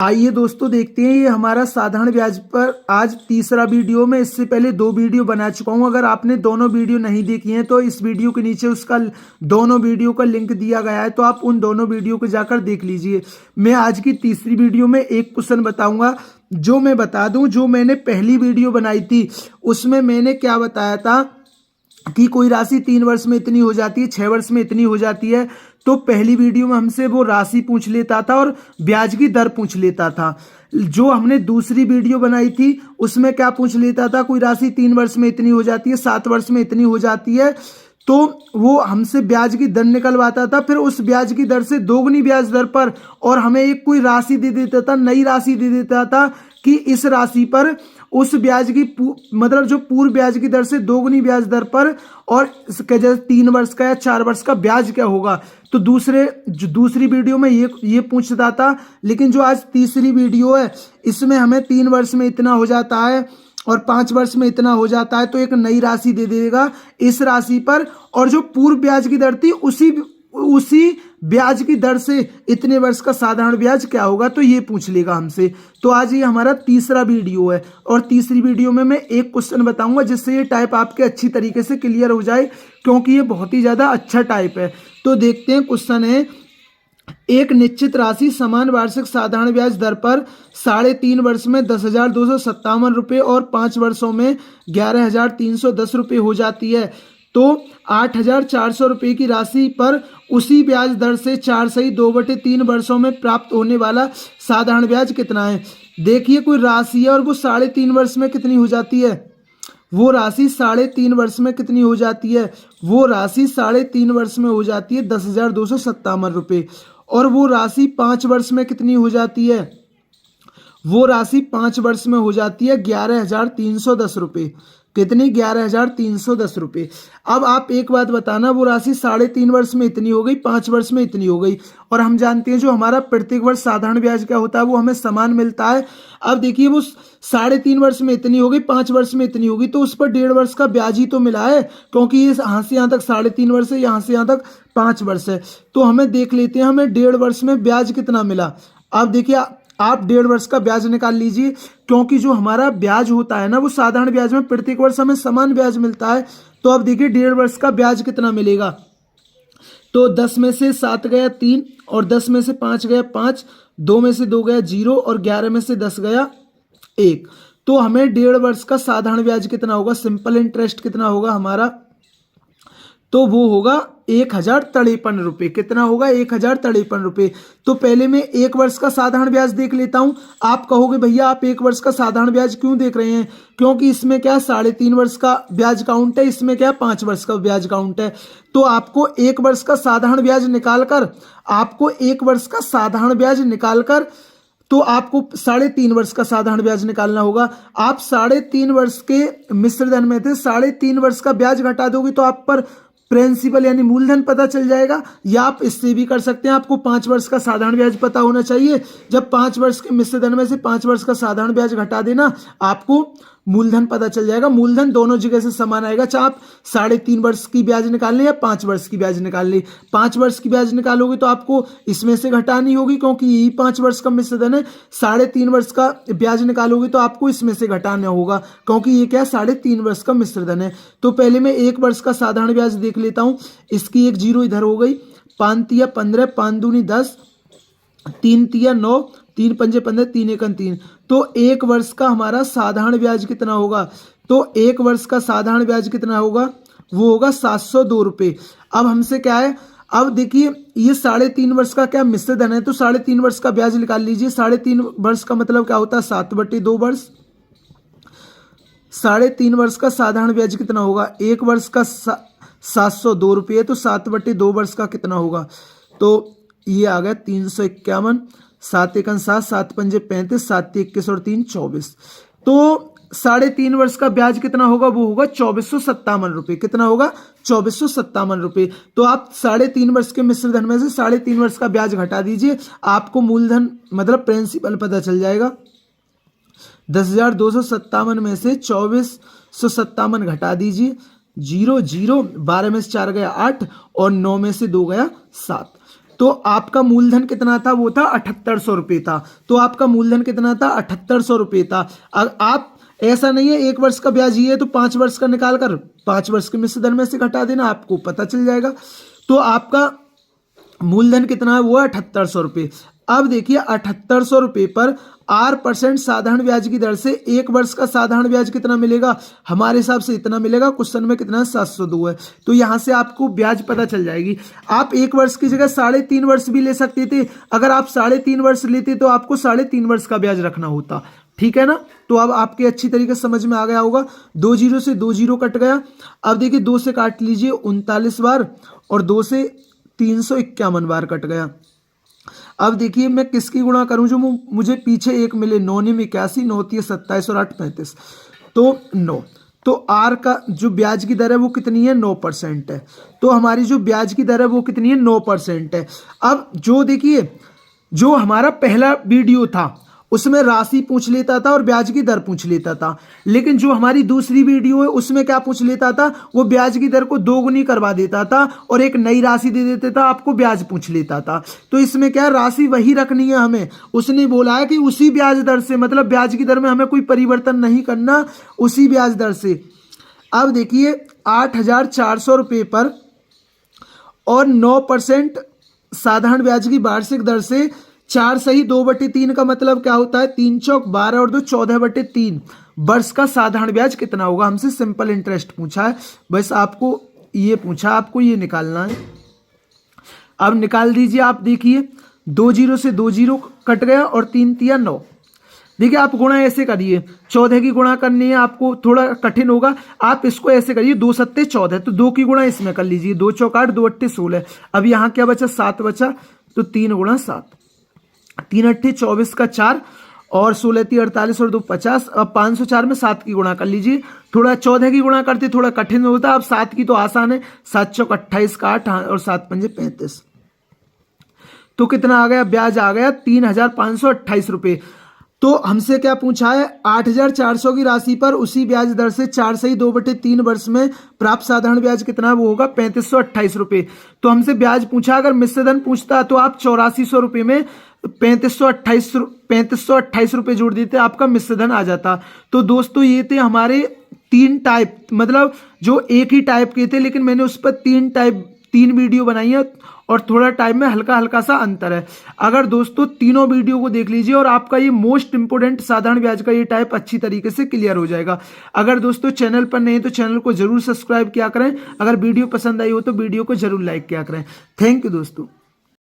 आइए दोस्तों देखते हैं ये हमारा साधारण ब्याज पर आज तीसरा वीडियो में। इससे पहले दो वीडियो बना चुका हूं। अगर आपने दोनों वीडियो नहीं देखी हैं तो इस वीडियो के नीचे उसका दोनों वीडियो का लिंक दिया गया है, तो आप उन दोनों वीडियो को जाकर देख लीजिए। मैं आज की तीसरी वीडियो में एक क्वेश्चन बताऊंगा। जो मैं बता दूं, जो मैंने पहली वीडियो बनाई थी उसमें मैंने क्या बताया था कि कोई राशि 3 वर्ष में इतनी हो जाती है, 6 वर्ष में इतनी हो जाती है। तो पहली वीडियो में हमसे वो राशि पूछ लेता था और ब्याज की दर पूछ लेता था। जो हमने दूसरी वीडियो बनाई थी उसमें क्या पूछ लेता था, कोई राशि 3 वर्ष में इतनी हो जाती है, 7 वर्ष में इतनी हो जाती है। तो वो हमसे ब्याज की दर निकलवाता था, फिर उस ब्याज की दर से दोगुनी ब्याज दर पर और हमें एक कोई राशि दे देता था, नई राशि दे देता था कि इस राशि पर उस ब्याज की मतलब जो पूर्व ब्याज की दर से दोगुनी ब्याज दर पर और जैसे 3 वर्ष का या 4 वर्ष का ब्याज क्या होगा। तो दूसरी वीडियो में ये पूछता था। लेकिन जो आज तीसरी वीडियो है इसमें हमें 3 वर्ष में इतना हो जाता है और 5 वर्ष में इतना हो जाता है, तो एक नई राशि दे देगा इस राशि पर, और जो पूर्व ब्याज की दर थी उसी ब्याज की दर से इतने वर्ष का साधारण ब्याज क्या होगा, तो ये पूछ लेगा हमसे। तो आज ये हमारा तीसरा वीडियो है और तीसरी वीडियो में मैं एक क्वेश्चन बताऊंगा जिससे ये टाइप आपके अच्छी तरीके से क्लियर हो जाए, क्योंकि ये बहुत ही ज्यादा अच्छा टाइप है। तो देखते हैं, क्वेश्चन है, एक निश्चित राशि समान वार्षिक साधारण ब्याज दर पर 3.5 वर्ष में 10,257 रुपये और 5 वर्षों में 11,310 रुपये हो जाती है। तो 8,400 रुपये की राशि पर उसी ब्याज दर से 4/2/3 वर्षों में प्राप्त होने वाला साधारण ब्याज कितना है। देखिए, कोई राशि है और वो 3.5 वर्ष में कितनी हो जाती है, वो राशि 3.5 वर्ष में कितनी हो जाती है, वो राशि 3.5 वर्ष में हो जाती है 10,257 रुपये। और वो राशि 5 वर्ष में कितनी हो जाती है, वो राशि 5 वर्ष में हो जाती है 11,310 रुपये। कितनी, 11,310 रुपये। अब आप एक बात बताना, वो राशि 3.5 वर्ष में इतनी हो गई, 5 वर्ष में इतनी हो गई, और हम जानते हैं जो हमारा प्रत्येक वर्ष साधारण ब्याज क्या होता है वो हमें समान मिलता है। अब देखिए, वो 3.5 वर्ष में इतनी हो गई, 5 वर्ष में इतनी होगी, तो उस पर 1.5 वर्ष का ब्याज ही तो मिला है, क्योंकि ये यहाँ से यहाँ तक 3.5 वर्ष है, यहाँ से यहाँ तक 5 वर्ष है। तो हमें देख लेते हैं हमें 1.5 वर्ष में ब्याज कितना मिला। अब देखिए, आप 1.5 वर्ष का ब्याज निकाल लीजिए, क्योंकि जो हमारा ब्याज होता है ना वो साधारण ब्याज में प्रत्येक वर्ष हमें समान ब्याज मिलता है। तो अब देखिए 1.5 वर्ष का ब्याज कितना मिलेगा। तो 10 में से 7 गया 3 और 10 में से 5 गया 5, 2 में से 2 गया 0 और 11 में से 10 गया 1। तो हमें 1.5 वर्ष का साधारण ब्याज कितना होगा, सिंपल इंटरेस्ट कितना होगा हमारा, तो वो होगा 1,053 रुपये। कितना होगा, 1,053 रुपये। तो पहले मैं 1 वर्ष का साधारण ब्याज देख लेता हूं। आप कहोगे भैया आप 1 वर्ष का साधारण ब्याज क्यों देख रहे हैं, क्योंकि इसमें क्या 3.5 वर्ष का ब्याज काउंट है, इसमें क्या 5 वर्ष का ब्याज काउंट है। तो आपको 1 वर्ष का साधारण ब्याज निकालकर तो आपको 3.5 वर्ष का साधारण ब्याज निकालना होगा। आप 3.5 वर्ष के मिश्र धन में थे, 3.5 वर्ष का ब्याज घटा दोगे तो आप पर प्रिंसिपल यानी मूलधन पता चल जाएगा, या आप इससे भी कर सकते हैं। आपको 5 वर्ष का साधारण ब्याज पता होना चाहिए। जब 5 वर्ष के मिश्र धन में से 5 वर्ष का साधारण ब्याज घटा देना, आपको मूलधन पता चल जाएगा। मूलधन दोनों जगह से समान आएगा, चाहे आप 3.5 वर्ष की ब्याज निकाल लें या 5 वर्ष की ब्याज निकाल लें। 5 वर्ष की ब्याज निकालोगे तो आपको इसमें से घटानी होगी, क्योंकि यही 5 वर्ष का मिश्र धन है। 3.5 वर्ष का ब्याज निकालोगे तो आपको इसमें से घटाना होगा, क्योंकि ये क्या 3.5 वर्ष का मिश्र धन है। तो पहले मैं 1 वर्ष का साधारण ब्याज देख लेता हूं। इसकी एक 0 इधर हो गई, 5 तिया 15, 5 दूनी 10, 3 तिया 9, 3 पंजे 15, 3 एकम 3। तो 1 वर्ष का हमारा साधारण ब्याज कितना होगा, तो 1 वर्ष का साधारण ब्याज कितना होगा, वो होगा 702 रुपये। अब हमसे क्या है, अब देखिए ये 3.5 वर्ष का क्या मिश्र धन है, तो 3.5 वर्ष का ब्याज निकाल लीजिए। 3.5 वर्ष का मतलब क्या होता है, 7/2 वर्ष। 3.5 वर्ष का साधारण ब्याज कितना होगा, 1 वर्ष का 702 रुपये, तो 7/2 वर्ष का कितना होगा, तो ये आ गया 351, 7 एकम 7, 7 पंजे 35, 7 21 और 3 24। तो 3.5 वर्ष का ब्याज कितना होगा, वो होगा 2,457 रुपये। कितना होगा, 2,457 रुपये। तो आप 3.5 वर्ष के मिश्र धन में से 3.5 वर्ष का ब्याज घटा दीजिए, आपको मूलधन मतलब प्रिंसिपल पता चल जाएगा। 10,257 में से 2,457 घटा दीजिए, 0 0, 12 में से 4 गया 8 और 9 में से 2 गया 7। तो आपका मूलधन कितना था, वो था 7800 रुपये था। तो आपका मूलधन कितना था, 7800 रुपये था। आप ऐसा नहीं है 1 वर्ष का ब्याज ये है तो 5 वर्ष का निकाल कर 5 वर्ष के मिश्र धन में से घटा देना, आपको पता चल जाएगा। तो आपका मूलधन कितना है, वो है 7800 रुपये। अब देखिए 7800 रुपये पर 8% साधारण ब्याज की दर से 1 वर्ष का साधारण ब्याज कितना मिलेगा, हमारे हिसाब से इतना मिलेगा। क्वेश्चन में कितना 702 है। तो यहां से आपको ब्याज पता चल जाएगी। आप 1 वर्ष की जगह 3.5 वर्ष भी ले सकते थे। अगर आप 3.5 वर्ष लेते तो आपको 3.5 वर्ष का ब्याज रखना होता, ठीक है ना। तो अब आपके अच्छी तरीके से समझ में आ गया होगा। 2 जीरो से 2 जीरो कट गया। अब देखिए 2 से काट लीजिए 39 बार और 2 से 351 बार कट गया। अब देखिए मैं किसकी गुणा करूं, जो मुझे पीछे 1 मिले। 9 में 81, 9 3 27 और 8 35, तो 9। तो आर का जो ब्याज की दर है वो कितनी है, 9% है। तो हमारी जो ब्याज की दर है वो कितनी है, 9% है। अब जो देखिए जो हमारा पहला वीडियो था उसमें राशि पूछ लेता था और ब्याज की दर पूछ लेता था, लेकिन जो हमारी दूसरी वीडियो है उसमें क्या पूछ लेता था, वो ब्याज की दर को 2 गुनी करवा देता था और एक नई राशि दे देता था, आपको ब्याज पूछ लेता था। तो इसमें क्या राशि वही रखनी है हमें। उसने बोला है कि उसी ब्याज दर से, मतलब ब्याज की दर में हमें कोई परिवर्तन नहीं करना, उसी ब्याज दर से। अब देखिए 8400 रुपये पर और 9% साधारण ब्याज की वार्षिक दर से 4 सही 2/3 का मतलब क्या होता है, 3 चौक 12 और 2 14/3 वर्ष का साधारण ब्याज कितना होगा। हमसे सिंपल इंटरेस्ट पूछा है, बस आपको ये पूछा, आपको ये निकालना है। अब निकाल दीजिए। आप देखिए 2 जीरो से 2 जीरो कट गया और 3 तिया 9। देखिए आप गुणा ऐसे करिए, 14 की गुणा करनी है आपको, थोड़ा कठिन होगा। आप इसको ऐसे करिए, 2 सत्ते 14, तो 2 की गुणा इसमें कर लीजिए। 2 चौक 8, 2 अट्ठे 16। अब यहाँ क्या बचा, 7 बचा। तो 3 गुणा 7, 3 अट्ठे 24 का 4 और 16 3 48 और 2 50। अब 504 में 7 की गुणा कर लीजिए। थोड़ा 14 की गुणा करते थोड़ा कठिन होता, अब 7 की तो आसान है। 7 चौक 28 का 8 और 7 पंजे 35। तो कितना आ गया, ब्याज आ गया 3528 रुपये। तो हमसे क्या पूछा है, 8400 की राशि पर उसी ब्याज दर से 4 सही 2/3 वर्ष में प्राप्त साधारण ब्याज कितना है, वो होगा 3528 रुपये। तो हमसे ब्याज पूछा, अगर मिश्र धन पूछता तो आप 8400 रुपये में 3528 रुपये जोड़ देते, आपका मिश्र धन आ जाता। तो दोस्तों ये थे हमारे 3 टाइप, मतलब जो एक ही टाइप के थे, लेकिन मैंने उस पर 3 वीडियो बनाई है और थोड़ा टाइम में हल्का हल्का सा अंतर है। अगर दोस्तों तीनों वीडियो को देख लीजिए और आपका ये मोस्ट इंपोर्टेंट साधारण ब्याज का ये टाइप अच्छी तरीके से क्लियर हो जाएगा। अगर दोस्तों चैनल पर नहीं है तो चैनल को जरूर सब्सक्राइब किया करें। अगर वीडियो पसंद आई हो तो वीडियो को जरूर लाइक किया करें। थैंक यू दोस्तों।